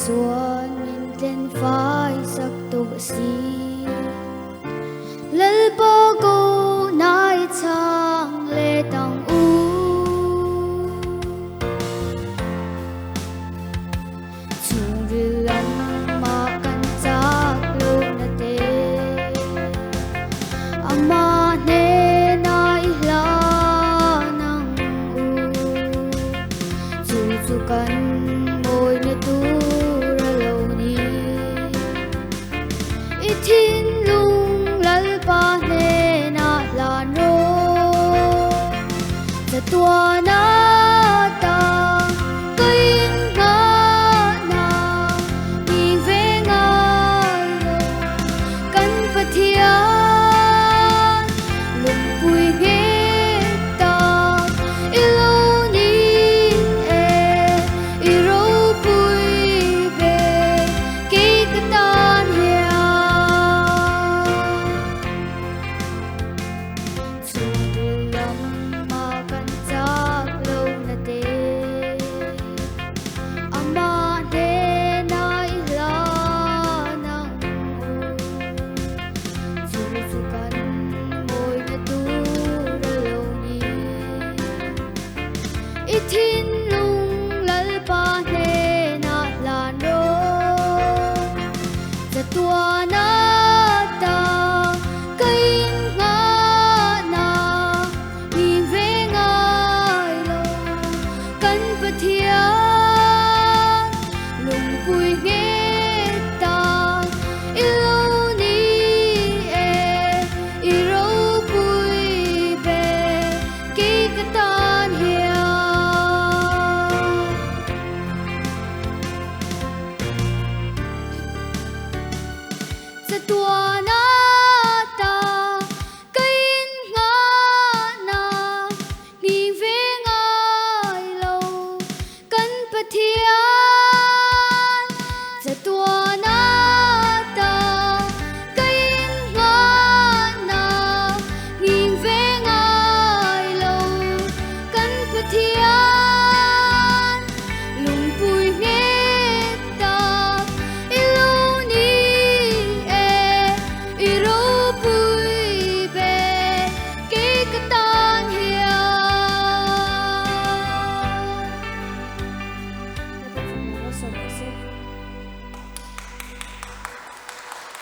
xuân mình lên vai sắc tu si lel po cô nai chang le tang u chung rilan ma kan chak lo na te ama ne nai la nang u chu chu kan môi na tu ra lâu ni ithin lung lal pa ne na lan ro ta tua